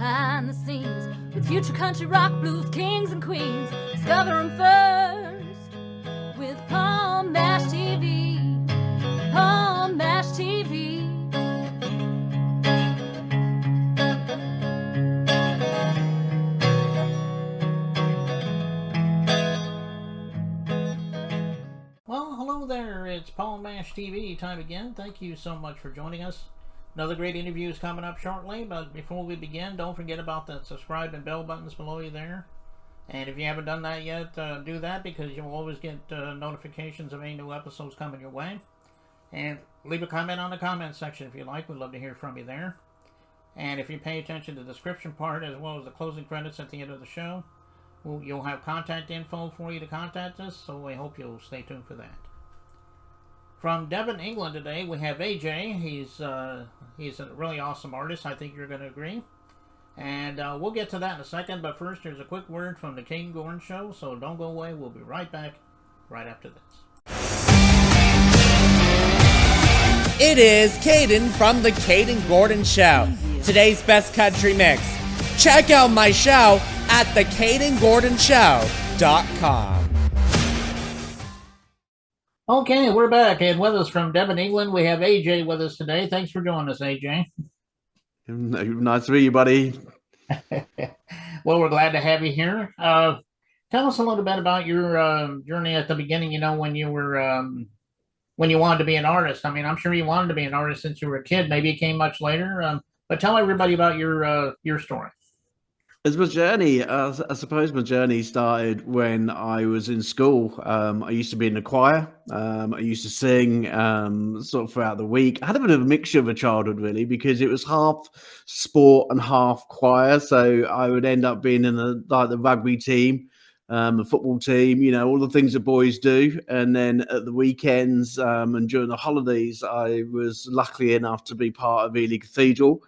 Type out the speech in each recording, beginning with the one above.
behind the scenes with future country rock blues kings and queens. Discover them first with Palm Bash TV. Palm Bash TV. Well, hello there. It's Palm Bash TV time again. Thank you so much for joining us. Another great interview is coming up shortly, but before we begin, don't forget about the subscribe and bell buttons below you there. And if you haven't done that yet, do that, because you'll always get notifications of any new episodes coming your way. And leave a comment on the comment section if you like. We'd love to hear from you there. And if you pay attention to the description part as well as the closing credits at the end of the show, you'll have contact info for you to contact us, so I hope you'll stay tuned for that. From Devon, England today, we have AJ. He's a really awesome artist. I think you're going to agree. And we'll get to that in a second, but first here's a quick word from the Caden Gordon Show, so don't go away. We'll be right back right after this. It is Caden from the Caden Gordon Show. Today's best country mix. Check out my show at thecadengordonshow.com. Okay, we're back, and with us from Devon, England, we have AJ with us today. Thanks for joining us, AJ. Nice to meet you, buddy. Well, we're glad to have you here. Tell us a little bit about your journey at the beginning, when you were when you wanted to be an artist. I mean, I'm sure you wanted to be an artist since you were a kid. Maybe it came much later, but tell everybody about your story. It's my journey. I suppose my journey started when I was in school. I used to be in the choir. I used to sing sort of throughout the week. I had a bit of a mixture of a childhood, really, because it was half sport and half choir. So I would end up being in the rugby team, the football team, all the things that boys do. And then at the weekends and during the holidays, I was lucky enough to be part of Ely Cathedral.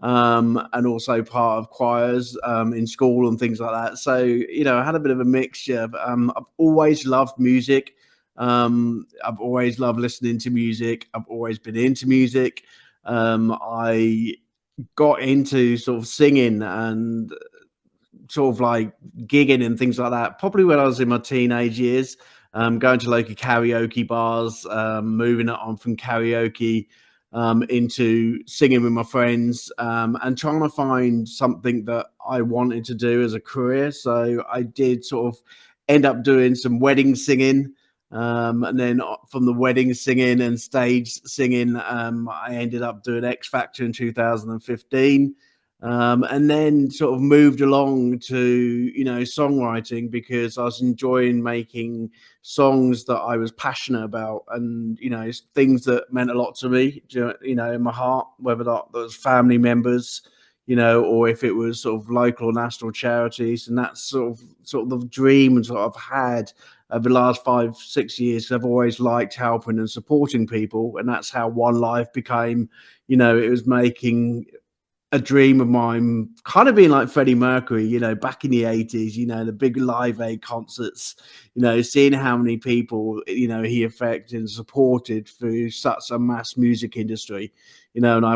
And also part of choirs in school and things like that. So, I had a bit of a mixture. I've always loved music. I've always loved listening to music. I've always been into music. I got into sort of singing and sort of like gigging and things like that, probably when I was in my teenage years, going to local karaoke bars, moving it on from karaoke into singing with my friends and trying to find something that I wanted to do as a career. So I did sort of end up doing some wedding singing. And then from the wedding singing and stage singing, I ended up doing X Factor in 2015. And then sort of moved along to, songwriting, because I was enjoying making songs that I was passionate about and, things that meant a lot to me, in my heart, whether that was family members, or if it was sort of local or national charities. And that's sort of the dream and sort of had over the last 5-6 years. I've always liked helping and supporting people. And that's how One Life became, it was making a dream of mine, kind of being like Freddie Mercury, back in the 80s, the big Live Aid concerts, seeing how many people, he affected and supported through such a mass music industry, and I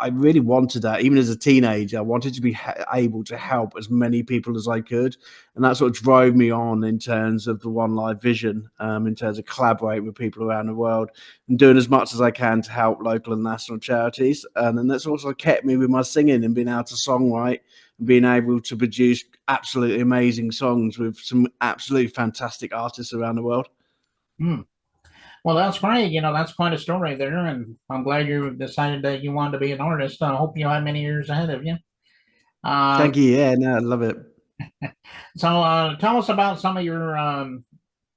really wanted that. Even as a teenager, I wanted to be able to help as many people as I could. And that's what drove me on in terms of the One Life vision, in terms of collaborating with people around the world and doing as much as I can to help local and national charities. And then that's also kept me with my singing and being able to songwrite and being able to produce absolutely amazing songs with some absolutely fantastic artists around the world. Well, that's great. That's quite a story there. And I'm glad you decided that you wanted to be an artist. I hope you have many years ahead of you. Thank you. Yeah, no, I love it. So tell us about some of your,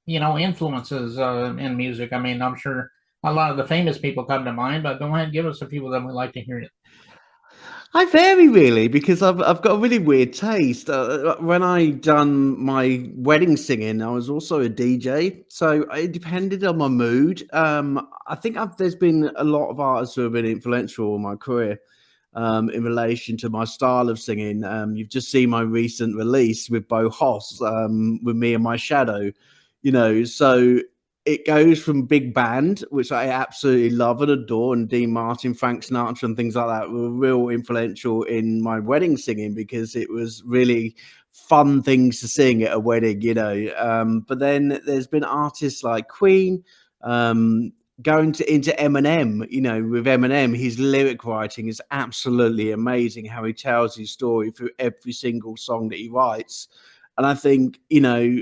influences in music. I mean, I'm sure a lot of the famous people come to mind, but go ahead and give us a few of them. We'd like to hear it. I vary, really, because I've got a really weird taste. When I done my wedding singing, I was also a DJ, so it depended on my mood. I think there's been a lot of artists who have been influential in my career in relation to my style of singing. You've just seen my recent release with Bo Hoss, with Me and My Shadow. So it goes from big band, which I absolutely love and adore, and Dean Martin, Frank Sinatra, and things like that were real influential in my wedding singing because it was really fun things to sing at a wedding, you know. But then there's been artists like Queen, going into Eminem. You know, with Eminem, his lyric writing is absolutely amazing. How he tells his story through every single song that he writes, and I think, you know,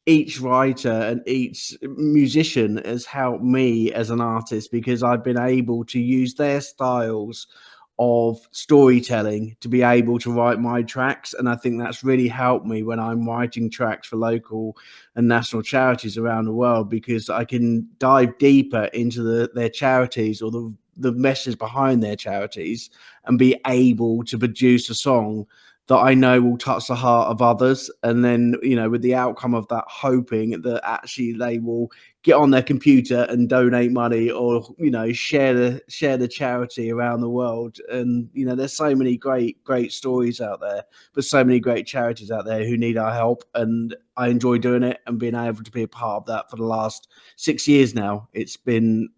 each writer and each musician has helped me as an artist because I've been able to use their styles of storytelling to be able to write my tracks. And I think that's really helped me when I'm writing tracks for local and national charities around the world, because I can dive deeper into their charities or the message behind their charities and be able to produce a song that I know will touch the heart of others. And then, you know, with the outcome of that, hoping that actually they will get on their computer and donate money, or, you know, share the charity around the world. And, you know, there's so many great stories out there, but so many great charities out there who need our help. And I enjoy doing it and being able to be a part of that for the last 6 years now. It's been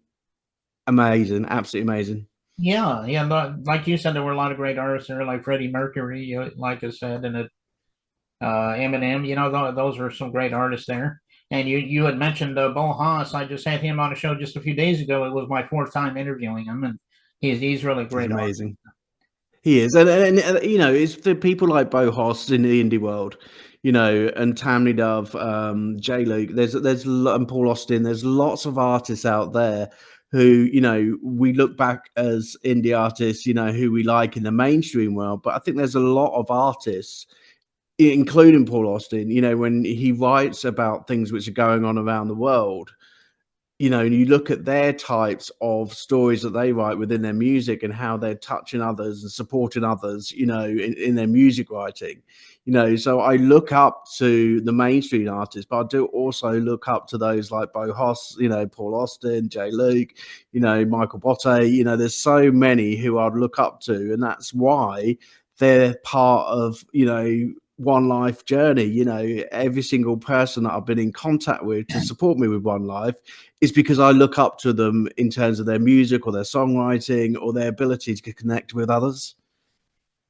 amazing, absolutely amazing. Yeah, yeah. Like you said, there were a lot of great artists there, like Freddie Mercury, like I said, and Eminem. You know, those were some great artists there. And you had mentioned Bo Haas. I just had him on a show just a few days ago. It was my fourth time interviewing him, and he's really He's great artist. amazing. He is, and you know, it's the people like Bo Hoss in the indie world, you know, and Tammy Dove, J Luke. And Paul Austin. There's lots of artists out there who, you know, we look back as indie artists, you know, who we like in the mainstream world. But I think there's a lot of artists, including Paul Austin, you know, when he writes about things which are going on around the world, you know, and you look at their types of stories that they write within their music and how they're touching others and supporting others, you know, in their music writing, you know. So I look up to the mainstream artists, but I do also look up to those like Bo Hoss, you know, Paul Austin, Jay Luke, you know, Michael Botte. You know, there's so many who I'd look up to, and that's why they're part of, you know, One Life journey. You know, every single person that I've been in contact with to support me with One Life is because I look up to them in terms of their music or their songwriting or their ability to connect with others.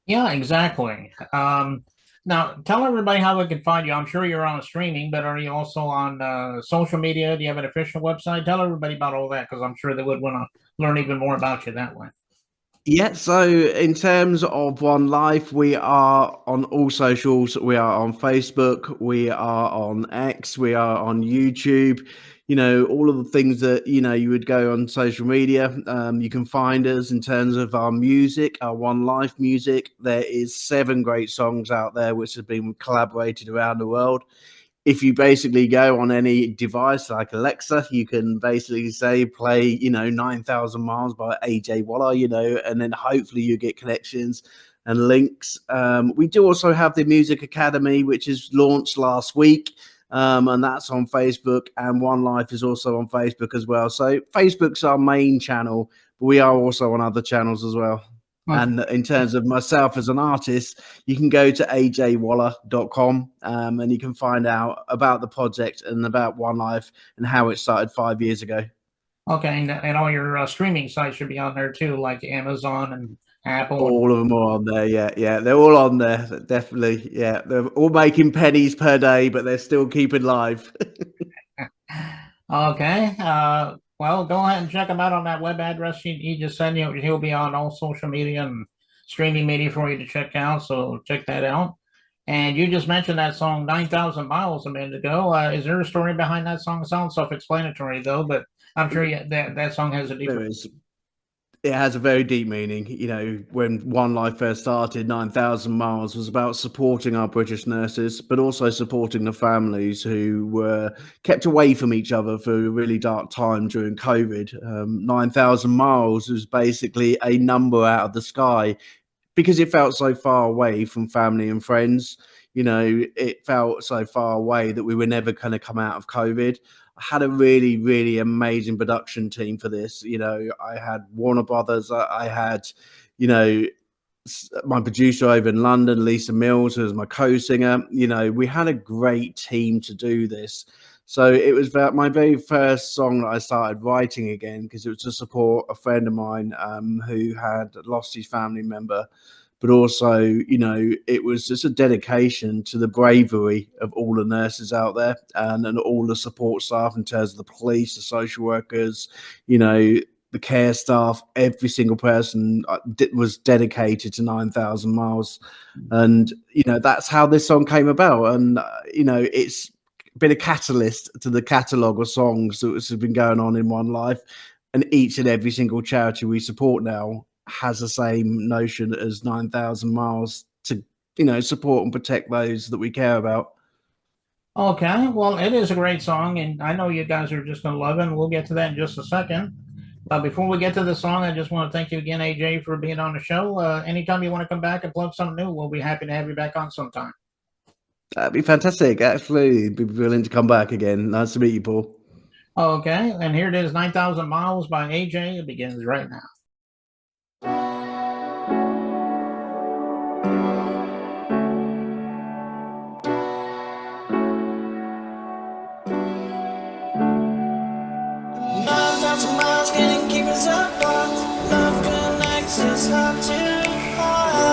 Yeah, exactly. Now, tell everybody how they can find you. I'm sure you're on streaming, but are you also on social media? Do you have an official website? Tell everybody about all that, because I'm sure they would want to learn even more about you that way. Yeah, so in terms of One Life, we are on all socials. We are on Facebook, we are on X, we are on YouTube. You know, all of the things that, you know, you would go on social media. You can find us in terms of our music, our One Life music. There is 7 great songs out there which have been collaborated around the world. If you basically go on any device like Alexa, you can basically say, play, you know, 9,000 Miles by AJ Waller, you know, and then hopefully you get connections and links. We do also have the Music Academy, which is launched last week. And that's on Facebook, and One Life is also on Facebook as well. So Facebook's our main channel, but we are also on other channels as well. Okay. And in terms of myself as an artist, you can go to ajwaller.com, and you can find out about the project and about One Life and how it started 5 years ago. Okay, and all your streaming sites should be on there too, like Amazon and Apple. All of them are on there. Yeah, yeah. They're all on there. Definitely. Yeah. They're all making pennies per day, but they're still keeping live. Okay. Well, go ahead and check him out on that web address he just sent you. He'll be on all social media and streaming media for you to check out. So check that out. And you just mentioned that song 9,000 Miles a minute ago. Is there a story behind that song? It sounds self-explanatory though, but I'm sure that song has a deeper. There is. It has a very deep meaning. You know, when One Life first started, 9,000 Miles was about supporting our British nurses, but also supporting the families who were kept away from each other for a really dark time during COVID. 9,000 Miles was basically a number out of the sky because it felt so far away from family and friends. You know, it felt so far away that we were never going to come out of COVID. I had a really, really amazing production team for this. You know, I had Warner Brothers, I had, you know, my producer over in London, Lisa Mills, who was my co-singer. You know, we had a great team to do this. So it was my very first song that I started writing again, because it was to support a friend of mine who had lost his family member. But also, it was just a dedication to the bravery of all the nurses out there, and all the support staff in terms of the police, the social workers, the care staff. Every single person was dedicated to 9,000 miles. And, that's how this song came about. And, it's been a catalyst to the catalogue of songs that has been going on in One Life. And each and every single charity we support now has the same notion as 9,000 miles to, support and protect those that we care about. Okay, well, it is a great song, and I know you guys are just going to love it, and we'll get to that in just a second. But before we get to the song, I just want to thank you again, AJ, for being on the show. Anytime you want to come back and plug something new, we'll be happy to have you back on sometime. That'd be fantastic. Absolutely. Be willing to come back again. Nice to meet you, Paul. Okay, and here it is, 9,000 Miles by AJ. It begins right now. 9,000 miles can't keep us apart. Love connects us heart to heart.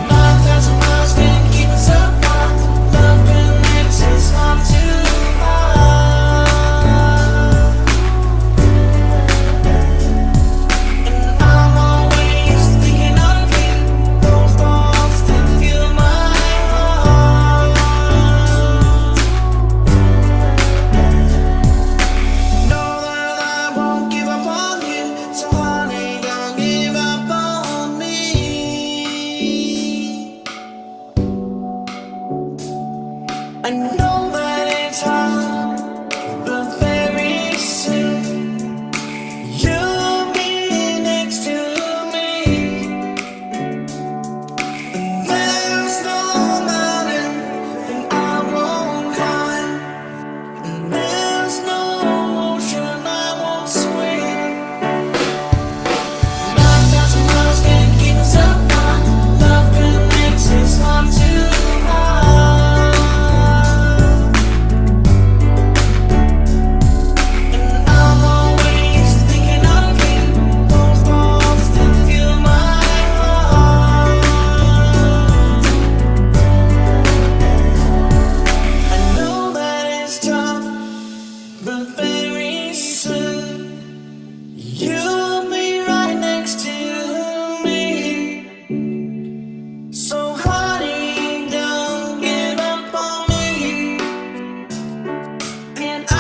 9,000 miles can't keep us apart. Love connects us heart to heart. And I'm always thinking of you. Those thoughts that fill my heart. Know that I won't give up on you, so honey, don't give up on me. I know that it's hard, but very soon you'll be next to me. And there's no mountain that I won't climb. And there's no ocean I won't swim. 9,000 miles can't keep us apart. Love connects us heart to heart. And I'm always thinking of you. Those thoughts that fill my heart. I know that it's tough, but very soon you'll be right next to me. So honey, don't give up on me. And I